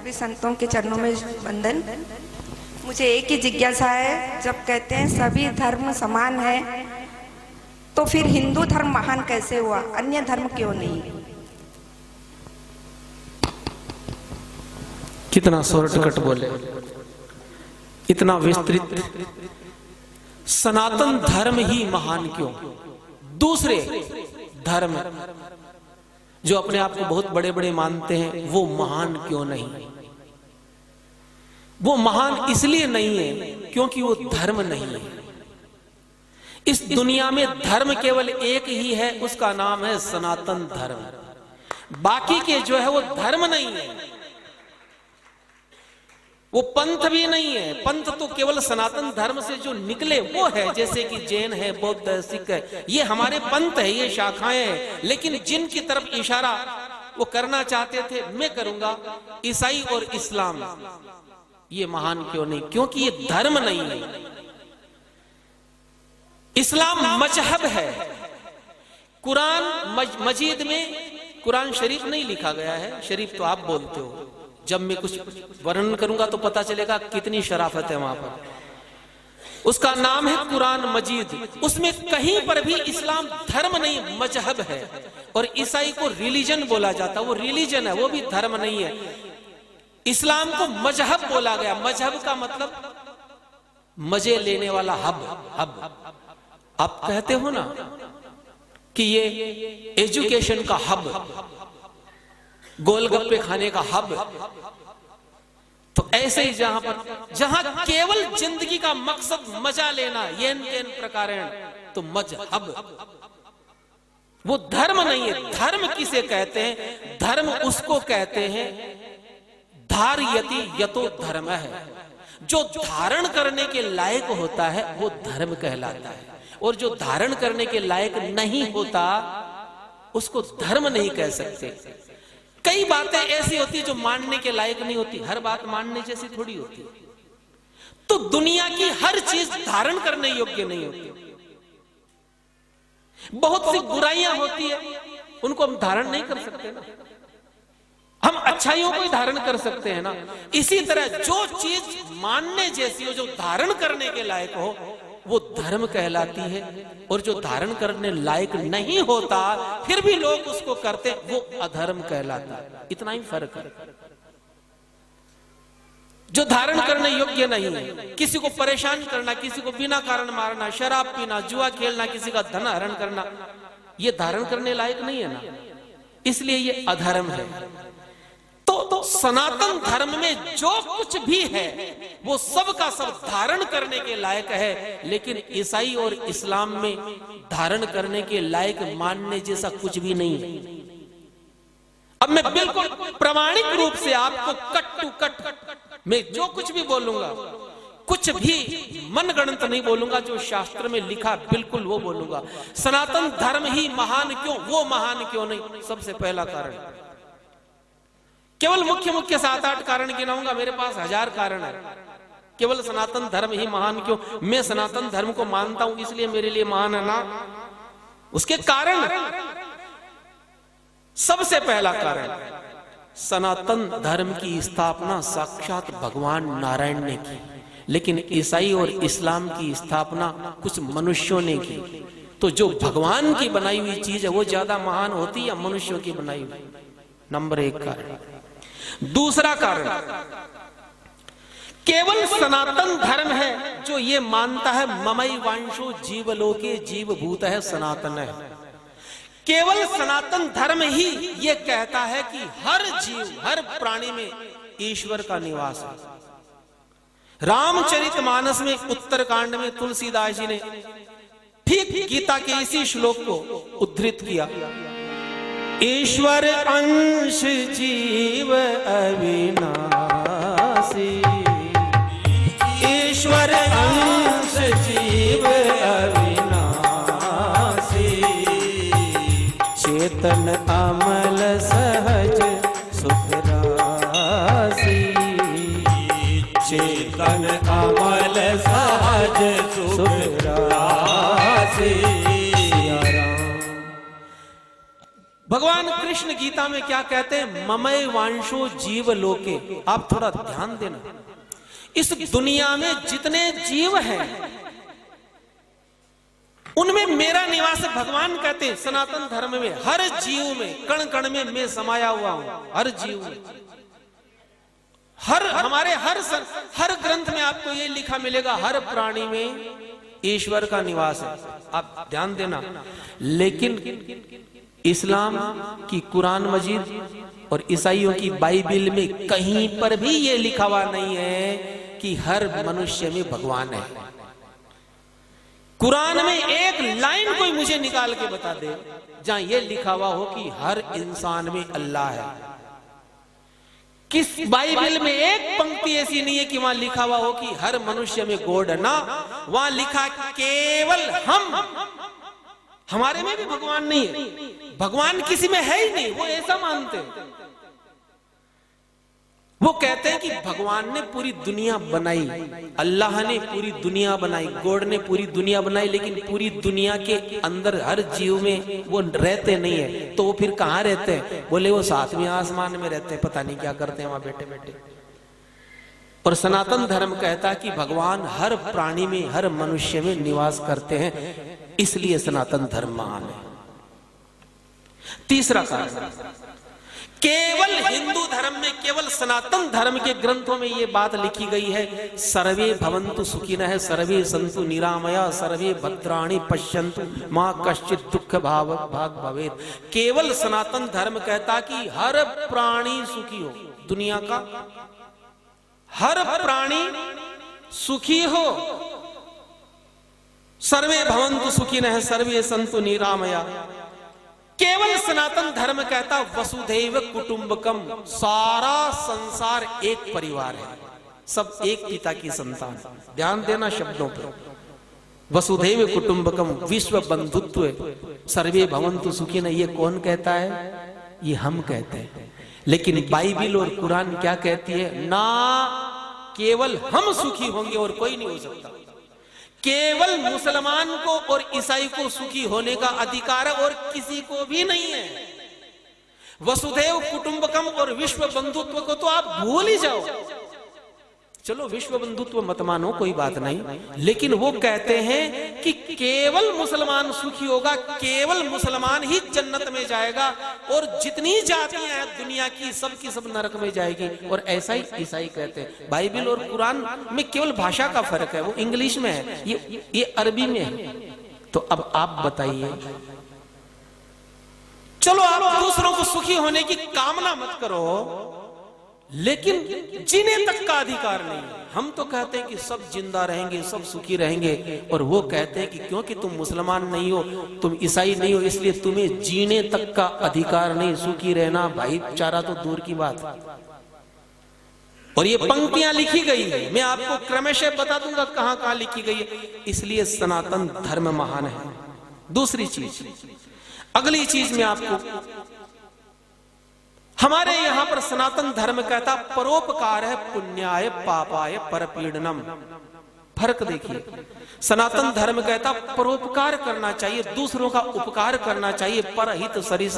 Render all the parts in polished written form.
सभी संतों के चरणों में वंदन। मुझे एक ही जिज्ञासा है, जब कहते हैं सभी धर्म समान है तो फिर हिंदू धर्म महान कैसे हुआ, अन्य धर्म क्यों नहीं? कितना शॉर्टकट बोले, इतना विस्तृत। सनातन धर्म ही महान क्यों? दूसरे धर्म जो अपने आप को बहुत बड़े बड़े मानते हैं वो महान क्यों नहीं? वो महान इसलिए नहीं है क्योंकि वो धर्म नहीं है। इस दुनिया में धर्म केवल एक ही है, उसका नाम है सनातन धर्म। बाकी के जो है वो धर्म नहीं है, वो पंथ भी नहीं है। पंथ तो केवल सनातन धर्म से जो निकले वो है, जैसे कि जैन है, बौद्ध है, सिख है, ये हमारे पंथ है, ये शाखाएं हैं। लेकिन जिनकी तरफ इशारा वो करना चाहते थे, मैं करूंगा, ईसाई और इस्लाम, ये महान क्यों नहीं? क्योंकि ये धर्म नहीं है। इस्लाम मजहब है। कुरान मजीद में कुरान शरीफ नहीं लिखा गया है, शरीफ तो आप बोलते हो। जब मैं कुछ वर्णन करूंगा तो पता चलेगा कितनी शराफत है वहां पर। उसका नाम है कुरान मजीद। उसमें कहीं पर भी इस्लाम धर्म नहीं, मजहब है। और ईसाई को रिलीजन बोला जाता, वो रिलीजन है, वो भी धर्म नहीं है। इस्लाम को मजहब बोला गया। मजहब का मतलब मजे लेने वाला हब। आप कहते हो ना कि ये एजुकेशन का हब, गोलगप्पे खाने का हब, तो ऐसे ही जहां केवल जिंदगी का मकसद मजा लेना, येन तेन प्रकारेण, तो मजहब, वो धर्म नहीं है। धर्म किसे कहते हैं? धर्म उसको कहते हैं धारयति यतो धर्म है। जो धारण करने के लायक होता है वो धर्म कहलाता है, और जो धारण करने के लायक नहीं होता उसको धर्म नहीं कह सकते। कई बातें ऐसी होती है जो मानने के लायक नहीं होती, हर बात मानने जैसी थोड़ी होती। तो दुनिया की हर चीज धारण करने योग्य नहीं होती। बहुत सी बुराइयां होती है, उनको हम धारण नहीं कर सकते ना। हम अच्छाइयों को ही धारण कर सकते हैं ना। इसी तरह जो चीज मानने जैसी हो, जो धारण करने के लायक हो, वो धर्म कहलाती है। और जो धारण करने लायक नहीं होता फिर भी लोग उसको करते, वो अधर्म कहलाता है। इतना ही फर्क है। जो धारण करने योग्य नहीं है, किसी को परेशान करना, किसी को बिना कारण मारना, शराब पीना, जुआ खेलना, किसी का धन हरण करना, ये धारण करने लायक नहीं है ना, इसलिए ये अधर्म है। तो सनातन धर्म में जो कुछ भी है वो सब का सब धारण करने के लायक है। लेकिन ईसाई और इस्लाम में धारण करने के लायक मानने जैसा कुछ भी नहीं है। अब मैं बिल्कुल प्रामाणिक रूप से आपको कट टू कट मैं जो कुछ भी बोलूंगा, कुछ भी मनगढ़ंत नहीं बोलूंगा। जो शास्त्र में लिखा बिल्कुल वो बोलूंगा। सनातन धर्म ही महान क्यों, वो महान क्यों नहीं? सबसे पहला कारण, केवल मुख्य 7-8 कारण गिनाऊंगा, मेरे पास 1000 कारण है। केवल सनातन धर्म ही महान क्यों? मैं सनातन धर्म को मानता हूं इसलिए मेरे लिए महान है ना। उसके कारण, सबसे पहला कारण, सनातन धर्म की स्थापना साक्षात भगवान नारायण ने की, लेकिन ईसाई और इस्लाम की स्थापना कुछ मनुष्यों ने की। तो जो भगवान की बनाई हुई चीज है वो ज्यादा महान होती है या मनुष्यों की बनाई हुई? नंबर 1 कारण। दूसरा कारण, केवल सनातन धर्म है जो ये मानता है ममई वांशो जीवलोके जीवभूत है सनातन है। केवल सनातन धर्म ही ये कहता है कि हर जीव, हर प्राणी में ईश्वर का निवास है। रामचरितमानस में उत्तरकांड में तुलसीदास जी ने ठीक गीता के इसी श्लोक को उद्धृत किया। ईश्वर अंश जीव अविनाशी, ईश्वर अंश जीव अविनाशी, चेतन अमल सहज सुख राशि, चेतन अमल सहज सुख राशि। भगवान कृष्ण गीता में क्या कहते हैं? ममय वांशो जीव लोके। आप थोड़ा ध्यान देना, इस दुनिया में जितने जीव हैं उनमें मेरा निवास है। भगवान कहते हैं सनातन धर्म में हर जीव में, कण कण में मैं समाया हुआ हूं। हर जीव में, हर ग्रंथ में आपको ये लिखा मिलेगा, हर प्राणी में ईश्वर का निवास है। आप ध्यान देना। लेकिन इस्लाम की कुरान मजीद और ईसाइयों की बाइबिल में कहीं पर भी ये लिखा हुआ नहीं है कि हर मनुष्य में भगवान है। कुरान में एक लाइन कोई मुझे निकाल के बता दे जहां ये लिखा हुआ हो कि हर इंसान में अल्लाह है। किस बाइबल में एक पंक्ति ऐसी नहीं है कि वहां लिखा हुआ हो कि हर मनुष्य में गॉड है। ना, वहां लिखा केवल हमारे में भी भगवान नहीं है। भगवान किसी में है ही नहीं, वो ऐसा मानते हैं। वो कहते हैं कि भगवान ने पूरी दुनिया बनाई, अल्लाह ने पूरी दुनिया बनाई, गॉड ने पूरी दुनिया बनाई, लेकिन पूरी दुनिया के अंदर हर जीव में वो रहते नहीं है। तो वो फिर कहाँ रहते हैं? बोले वो सातवें आसमान में रहते हैं, पता नहीं क्या करते हैं वहां बैठे बैठे। और सनातन धर्म कहता है कि भगवान हर प्राणी में, हर मनुष्य में निवास करते हैं, इसलिए सनातन धर्म महान है। तीसरा कारण, केवल हिंदू धर्म में, केवल सनातन धर्म के ग्रंथों में यह बात लिखी गई है, सर्वे भवन्तु सुखिनः, सर्वे सन्तु निरामया, सर्वे भद्राणि पश्यन्तु मां कश्चित् दुःख भाग भवेत्। केवल सनातन धर्म कहता कि हर प्राणी सुखी हो, दुनिया का हर प्राणी सुखी हो। सर्वे भवन्तु सुखिनः, सर्वे सन्तु निरामया। केवल सनातन धर्म कहता वसुधैव कुटुंबकम, सारा संसार एक परिवार है, सब एक पिता की संतान। ध्यान देना शब्दों पर। वसुधैव कुटुंबकम, विश्व बंधुत्व, सर्वे भवन्तु सुखिनः, ये कौन कहता है? ये हम कहते हैं। लेकिन बाइबिल और कुरान क्या कहती है? ना केवल हम सुखी होंगे और कोई नहीं हो सकता। केवल मुसलमान को और ईसाई को सुखी होने का अधिकार है और किसी को भी नहीं है। वसुधैव कुटुंबकम और विश्व बंधुत्व को तो आप भूल ही जाओ। चलो विश्व बंधुत्व मत मानो, कोई बात नहीं, लेकिन वो कहते हैं कि केवल मुसलमान सुखी होगा, केवल मुसलमान ही जन्नत में जाएगा, और जितनी जातियां हैं दुनिया की सब नरक में जाएगी। और ऐसा ही ईसाई कहते हैं। बाइबिल और कुरान में केवल भाषा का फर्क है, वो इंग्लिश में है, ये अरबी में है। तो अब आप बताइए, चलो आप दूसरों को सुखी होने की कामना मत करो, लेकिन जीने तक का अधिकार नहीं है। हम तो कहते हैं कि सब जिंदा रहेंगे, सब सुखी रहेंगे, और वो कहते हैं कि क्योंकि तुम मुसलमान नहीं हो, तुम ईसाई नहीं हो, इसलिए तुम्हें जीने तक का अधिकार नहीं, सुखी रहना भाईचारा तो दूर की बात। और ये पंक्तियां लिखी गई है, मैं आपको क्रमशः बता दूंगा कहां कहां लिखी गई है। इसलिए सनातन धर्म महान है। दूसरी चीज, अगली चीज में आपको, हमारे यहां पर सनातन धर्म कहता परोपकार है पुण्याय पापाय परपीड़नम। फर्क देखिए, सनातन धर्म कहता परोपकार करना चाहिए, दूसरों का उपकार करना चाहिए। परहित सरिस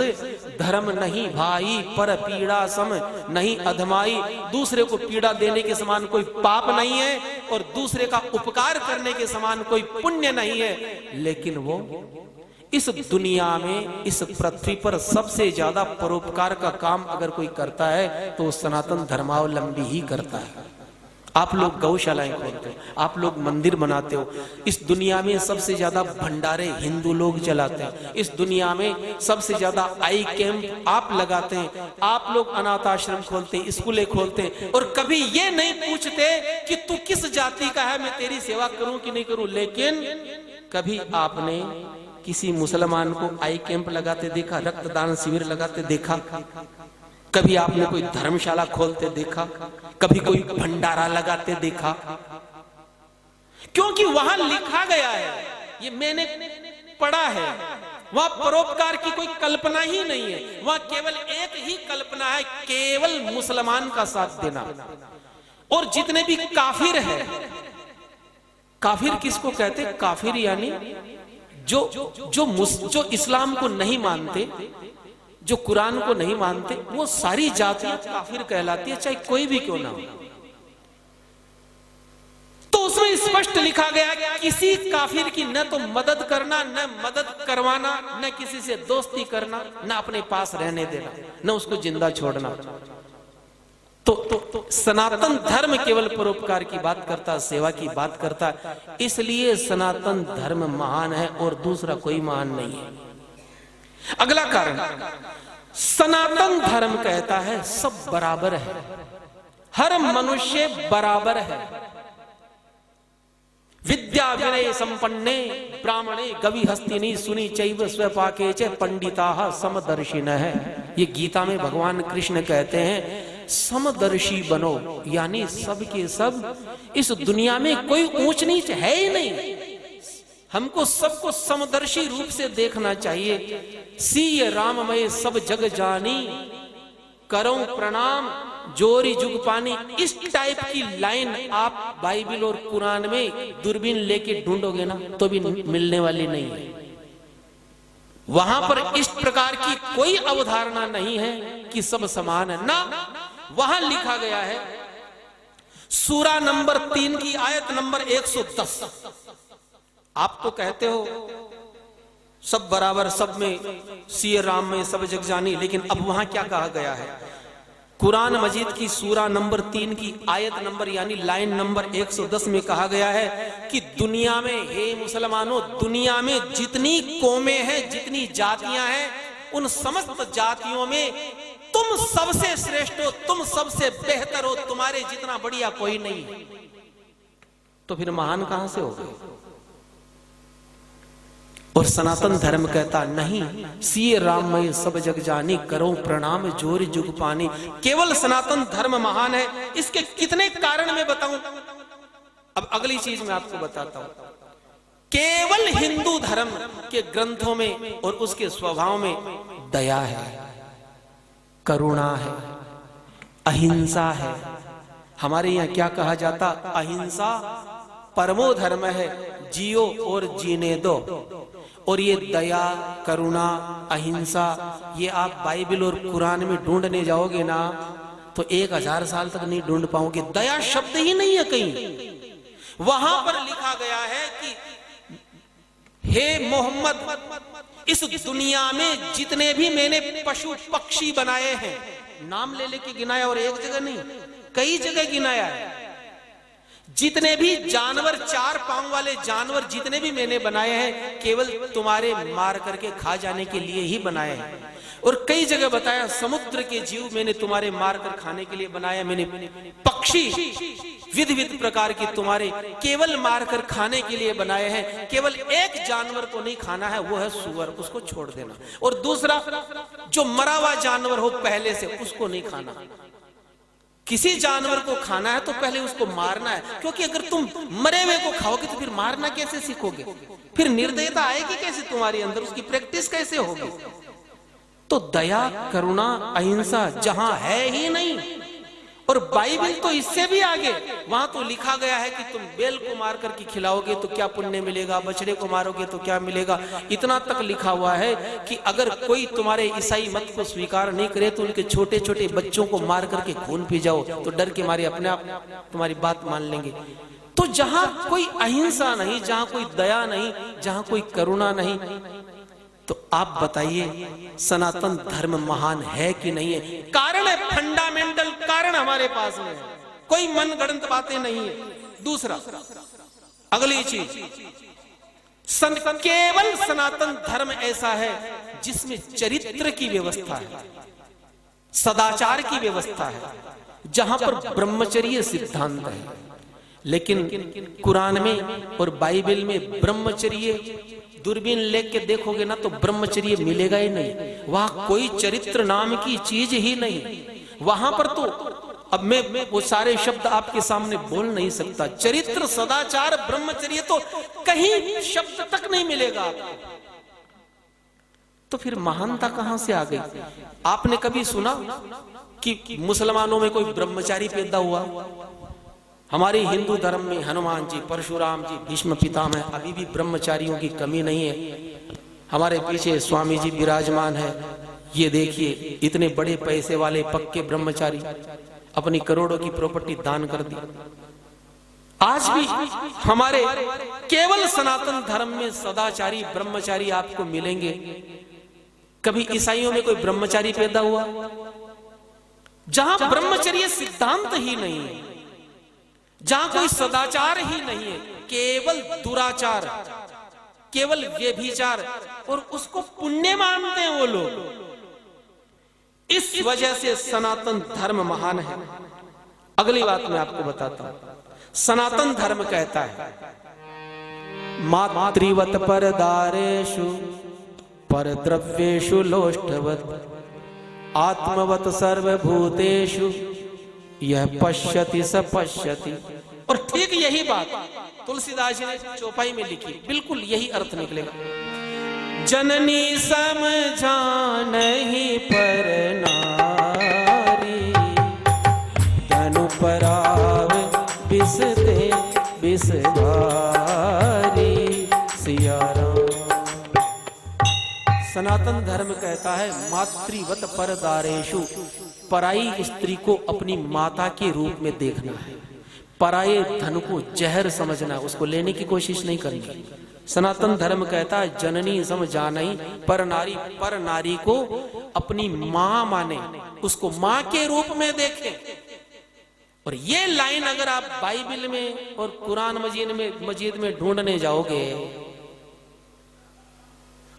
धर्म नहीं भाई, पर पीड़ा सम नहीं अधमाई। दूसरे को पीड़ा देने के समान कोई पाप नहीं है, और दूसरे का उपकार करने के समान कोई पुण्य नहीं है। लेकिन वो इस दुनिया में, इस पृथ्वी पर सबसे ज्यादा परोपकार का काम अगर कोई करता है तो सनातन धर्मावलंबी ही करता है। आप लोग गौशालाएं खोलते हो, आप लोग मंदिर बनाते हो, इस दुनिया में सबसे ज्यादा भंडारे हिंदू लोग चलाते हैं, इस दुनिया में सबसे ज्यादा आई कैंप आप लगाते हैं, आप लोग अनाथ आश्रम खोलते हैं, स्कूलें खोलते हैं, और कभी ये नहीं पूछते कि तू किस जाति का है, मैं तेरी सेवा करूं कि नहीं करूं। लेकिन कभी आपने किसी मुसलमान को आई कैंप लगाते देखा, रक्तदान शिविर लगाते देखा? कभी आपने कोई धर्मशाला खोलते देखा? कभी कोई भंडारा लगाते देखा? क्योंकि वहां लिखा गया है, ये मैंने पढ़ा है, वहां परोपकार की कोई कल्पना ही नहीं है। वहां केवल एक ही कल्पना है, केवल मुसलमान का साथ देना। और जितने भी काफिर है, काफिर किसको कहते? काफिर यानी जो इस्लाम को नहीं मानते, जो कुरान को नहीं मानते वो सारी जातियां काफिर कहलाती है, चाहे कोई भी क्यों ना हो। तो उसमें स्पष्ट लिखा गया कि किसी काफिर की न तो मदद करना, न मदद करवाना, न किसी से दोस्ती करना, न अपने पास रहने देना, न उसको जिंदा छोड़ना। तो सनातन धर्म केवल परोपकार की बात करता है, सेवा की बात करता है, इसलिए सनातन धर्म महान है और दूसरा कोई महान नहीं है। अगला कारण, सनातन धर्म कहता है सब बराबर है, हर मनुष्य बराबर है। विद्या विनय संपन्ने ब्राह्मणे गवि हस्तिनी सुनी चैव स्वपाके च पंडिताः समदर्शिनः है। ये गीता में भगवान कृष्ण कहते हैं समदर्शी बनो, यानी सब के सब इस दुनिया में कोई ऊंच नीच है ही नहीं। हमको सबको समदर्शी रूप से देखना चाहिए। सीय राममय सब जग जानी, करो प्रणाम जोरी जुग पानी। इस टाइप की लाइन आप बाइबल और कुरान में दूरबीन लेके ढूंढोगे ना तो भी मिलने वाली नहीं है। वहां पर इस प्रकार की कोई अवधारणा नहीं है कि सब समान है ना। वहां लिखा गया है सूरा नंबर 3 की आयत नंबर 110। आप तो कहते हो सब बराबर, सब में सिय राम में सब जग जानी, लेकिन अब वहां क्या कहा गया है? कुरान मजीद की सूरा नंबर 3 की आयत नंबर यानी लाइन नंबर 110 में कहा गया है कि दुनिया में, हे मुसलमानों, दुनिया में जितनी कौमें हैं, जितनी जातियां हैं, उन समस्त जातियों में तुम सबसे श्रेष्ठ हो, तुम सबसे बेहतर हो, तुम्हारे जितना बढ़िया कोई नहीं। तो फिर महान कहां से हो गए? और सनातन धर्म कहता नहीं, सीए राममय सब जग जानी, करो प्रणाम जोर जुग पानी। केवल सनातन धर्म महान है। इसके कितने कारण मैं बताऊं। अब अगली चीज मैं आपको बताता हूं। केवल हिंदू धर्म के ग्रंथों में और उसके स्वभाव में दया है, करुणा है, अहिंसा है। हमारे यहां क्या कहा जाता? अहिंसा परमो धर्म है, जियो और जीने दो। और ये दया, करुणा, अहिंसा, ये आप बाइबल और कुरान में ढूंढने जाओगे ना तो 1000 साल तक नहीं ढूंढ पाओगे। दया शब्द ही नहीं है कहीं। वहां पर लिखा गया है कि हे मोहम्मद, इस दुनिया में जितने भी मैंने पशु पक्षी बनाए हैं, नाम ले लेके गिनाया, और एक जगह नहीं, कई जगह गिनाया है। जितने भी जानवर, 4 पांव वाले जानवर जितने भी मैंने बनाए हैं, केवल तुम्हारे मार करके खा जाने के लिए ही बनाए हैं। और कई जगह बताया समुद्र के जीव मैंने तुम्हारे मार कर खाने के लिए बनाया। मैंने पक्षी विध विध प्रकार के तुम्हारे केवल मार कर खाने के लिए बनाए हैं। केवल एक जानवर को नहीं खाना है, वो है सूअर, उसको छोड़ देना। और दूसरा, जो मरा हुआ जानवर हो पहले से, उसको नहीं खाना। किसी जानवर को खाना है तो पहले उसको मारना है, क्योंकि अगर तुम मरे हुए को खाओगे तो फिर मारना कैसे सीखोगे? फिर निर्दयता आएगी कैसे तुम्हारे अंदर? उसकी प्रैक्टिस कैसे होगी? तो दया, करुणा, अहिंसा जहां है ही नहीं। और बाइबल तो इससे भी आगे, वहां तो लिखा गया है कि तुम बैल को मार करके खिलाओगे तो क्या पुण्य मिलेगा, बछड़े को मारोगे तो क्या मिलेगा। इतना तक लिखा हुआ है कि अगर कोई तुम्हारे ईसाई मत को स्वीकार नहीं करे तो उनके छोटे छोटे बच्चों को मार करके खून पी जाओ, तो डर के मारे अपने आप तुम्हारी बात मान लेंगे। तो जहां कोई अहिंसा नहीं, जहां कोई दया नहीं, जहां कोई करुणा नहीं, तो आप बताइए सनातन धर्म महान है कि नहीं है? कारण है, फंडामेंटल कारण हमारे पास में है, कोई मनगढ़ंत बातें नहीं है। दूसरा, अगली चीज, केवल सनातन धर्म ऐसा है जिसमें चरित्र की व्यवस्था है, सदाचार की व्यवस्था है, जहां पर ब्रह्मचर्य सिद्धांत है। लेकिन कुरान में और बाइबल में ब्रह्मचर्य दूरबीन लेके देखोगे ना तो ब्रह्मचर्य मिलेगा ही नहीं। वहां कोई चरित्र नाम की चीज ही नहीं। वहां पर तो अब मैं वो सारे शब्द आपके सामने बोल नहीं सकता। चरित्र, सदाचार, ब्रह्मचर्य तो कहीं शब्द तक नहीं मिलेगा आपको। तो फिर महानता कहां से आ गई? आपने कभी सुना कि मुसलमानों में कोई ब्रह्मचारी पैदा हुआ? हमारे हिंदू धर्म में हनुमान जी, परशुराम जी, भीष्म पितामह, अभी भी ब्रह्मचारियों की कमी नहीं है। हमारे पीछे स्वामी जी विराजमान है, ये देखिए इतने बड़े पैसे वाले पक्के ब्रह्मचारी अपनी करोड़ों की प्रॉपर्टी दान कर दी। आज भी हमारे केवल सनातन धर्म में सदाचारी ब्रह्मचारी आपको मिलेंगे। कभी ईसाइयों में कोई ब्रह्मचारी पैदा हुआ? जहां ब्रह्मचर्य सिद्धांत ही नहीं है, जहां कोई सदाचार ही नहीं है, केवल दुराचार, केवल व्यभिचार, और उसको पुण्य मानते हैं वो लोग। इस वजह से सनातन धर्म महान है। अगली बात मैं आपको बताता हूं। सनातन धर्म कहता है मातृवत परदारेषु परद्रव्येषु लोष्टवत् आत्मवत सर्वभूतेषु यह पश्यति स पश्यति। और ठीक यही बात तुलसीदास जी ने चौपाई में लिखी, बिल्कुल यही अर्थ निकलेगा। जननी समझानहि पर नारी धनु पराव बिसते बिसधारी सिया राम। सनातन धर्म कहता है मातृवत परदारेषु, पराई स्त्री को अपनी माता के रूप में देखना है, पराये धन को जहर समझना, उसको लेने की कोशिश नहीं करनी। सनातन धर्म कहता है जननी समझानहि पर नारी, पर नारी को अपनी मां माने, उसको मां के रूप में देखे। और ये लाइन अगर आप बाइबल में और कुरान मजीद में ढूंढने जाओगे,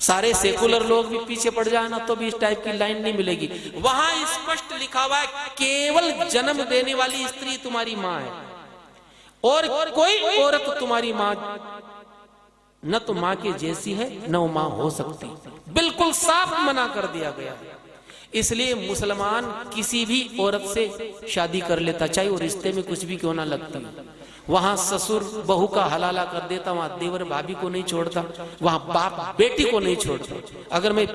सारे सेकुलर लोग भी पीछे पड़ जाए ना तो भी इस टाइप की लाइन नहीं मिलेगी। वहां स्पष्ट लिखा हुआ है केवल जन्म देने वाली स्त्री तुम्हारी मां है, और कोई औरत तुम्हारी मां न तो मां के जैसी है न वो मां हो सकती। बिल्कुल साफ मना कर दिया गया। इसलिए मुसलमान किसी भी औरत से शादी कर लेता, चाहे वो रिश्ते में कुछ भी क्यों ना लगती। वहां ससुर बहू का हलाला कर देता, वहां देवर भाभी को नहीं छोड़ता, वहां बाप बेटी को नहीं छोड़ता। अगर मैं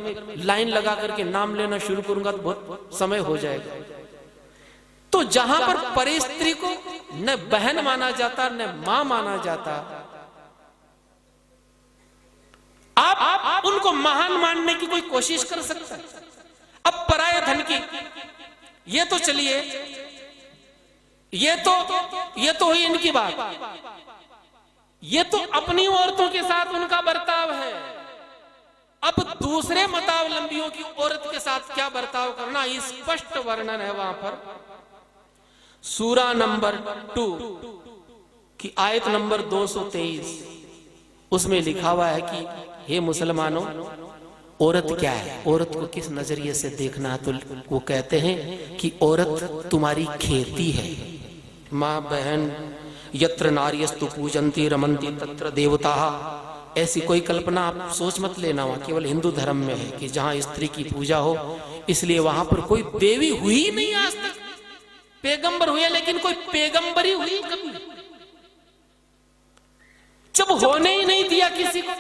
लाइन लगा करके नाम लेना शुरू करूंगा तो बहुत समय हो जाएगा। तो जहां पर परे स्त्री को न बहन माना जाता न मां माना जाता, आप उनको महान मानने की कोई कोशिश कर सकता है। अब पराये धन की ये तो चलिए, ये तो हुई इनकी बात। ये तो अपनी औरतों के साथ उनका बर्ताव है। अब दूसरे मतावलंबियों की औरत के साथ क्या बर्ताव करना, स्पष्ट वर्णन है वहां पर। सूरा नंबर 2 की आयत नंबर 223, उसमें लिखा हुआ है कि हे मुसलमानों, औरत क्या है, औरत को किस नजरिए से देखना है। तो वो कहते हैं कि औरत तुम्हारी खेती है। माँ बहन यत्र नार्यस्तु पूजन्ति रमन्ति तत्र देवता, ऐसी कोई कल्पना आप सोच मत लेना। वहां केवल हिंदू धर्म में है कि जहां स्त्री की पूजा हो, इसलिए वहां पर कोई देवी हुई नहीं आज तक। पैगंबर हुए लेकिन कोई पैगंबरी हुई कभी, जब होने ही नहीं दिया किसी को।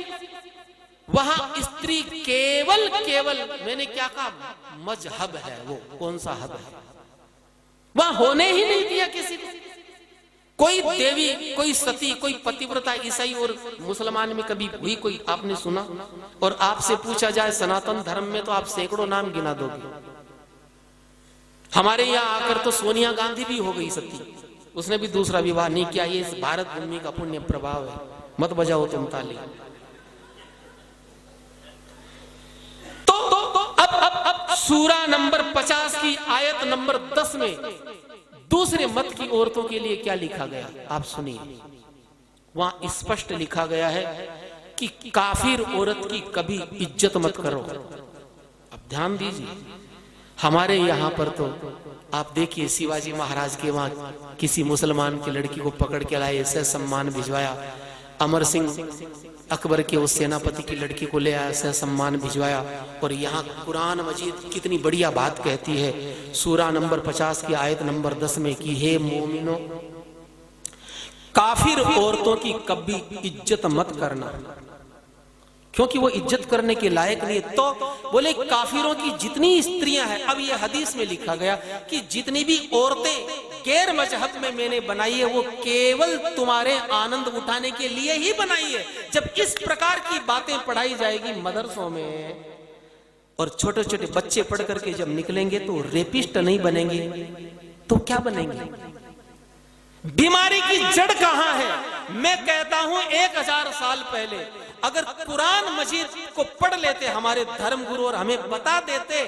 वहां स्त्री केवल मैंने क्या कहा, मजहब है। वो कौन सा हब है, वहां होने ही नहीं दिया किसी को। कोई देवी, कोई सती, कोई पतिव्रता ईसाई और मुसलमान में कभी हुई कोई आपने सुना? और आपसे पूछा जाए सनातन धर्म में तो आप सैकड़ों नाम गिना दोगे। हमारे यहाँ आकर तो सोनिया गांधी भी हो गई सती, उसने भी दूसरा विवाह नहीं किया। ये इस भारत भूमि का पुण्य प्रभाव है। मत बजाओ तुम ताली। तो अब सूरा नंबर 50 की आयत नंबर 10 में दूसरे मत की औरतों के लिए क्या लिखा गया आप सुनिए। वहां स्पष्ट लिखा गया है कि काफिर औरत की कभी इज्जत मत करो। अब ध्यान दीजिए, हमारे यहाँ पर तो आप देखिए शिवाजी महाराज के वहां किसी मुसलमान की लड़की को पकड़ के लाए, ऐसे सम्मान भिजवाया। अमर सिंह अकबर के उस सेनापति की लड़की को ले आया, ऐसे सम्मान भिजवाया। और यहाँ कुरान मजीद कितनी बढ़िया बात कहती है, सूरा नंबर 50 की आयत नंबर 10 में कि हे मोमिनो, काफिर औरतों की कभी इज्जत मत करना, क्योंकि वो इज्जत करने के लायक नहीं है। तो बोले काफिरों की जितनी स्त्रियां हैं, अब ये हदीस में लिखा गया कि जितनी भी औरतें गैर मजहब में मैंने बनाई है वो केवल तुम्हारे आनंद उठाने के लिए ही बनाई है। जब इस प्रकार की बातें पढ़ाई जाएगी मदरसों में और छोटे छोटे बच्चे पढ़ करके जब निकलेंगे तो रेपिस्ट नहीं बनेंगे तो क्या बनेंगे? बीमारी की जड़ कहां है? मैं कहता हूं 1000 साल पहले अगर कुरान मजीद को पढ़ लेते हमारे धर्म गुरु और हमें बता देते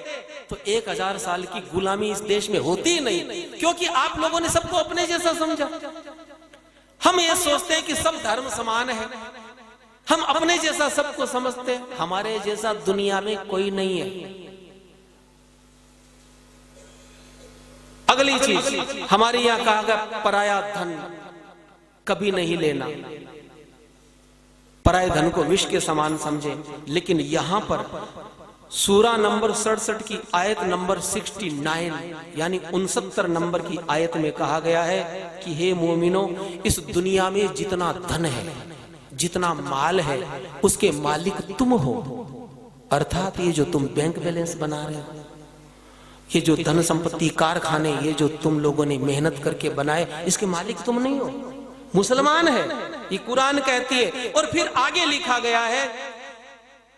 तो 1000 साल की गुलामी इस देश में होती ही नहीं, क्योंकि आप लोगों ने सबको अपने जैसा समझा। हम ये सोचते हैं कि सब धर्म समान है, हम अपने जैसा सबको समझते हैं, हमारे जैसा दुनिया में कोई नहीं है। अगली चीज हमारे यहां कहा गया पराया धन कभी नहीं लेना, पराये धन को विष के समान समझे। लेकिन यहां पर सूरा नंबर 67 की आयत नंबर 69 यानी 69 नंबर की आयत में कहा गया है कि हे मोमिनो, इस दुनिया में जितना धन है, जितना माल है, उसके मालिक तुम हो। अर्थात ये जो तुम बैंक बैलेंस बना रहे हो, ये जो धन संपत्ति कारखाने, ये जो तुम लोगों ने मेहनत करके बनाए, इसके मालिक तुम नहीं हो, मुसलमान है, ये कुरान कहती है। और फिर आगे लिखा गया है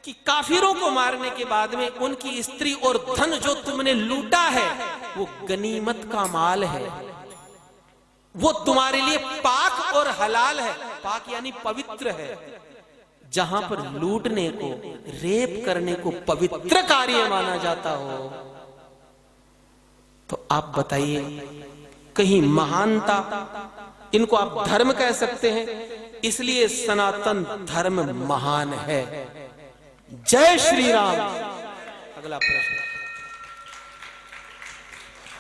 कि काफिरों को मारने के बाद में उनकी स्त्री और धन जो तुमने लूटा है वो गनीमत का माल है, वो तुम्हारे लिए पाक और हलाल है। पाक यानी पवित्र है। जहां पर लूटने को, रेप करने को पवित्र कार्य माना जाता हो, तो आप बताइए कहीं महानता, इनको आप धर्म कह सकते हैं। इसलिए सनातन धर्म महान है। जय श्री राम। अगला प्रश्न।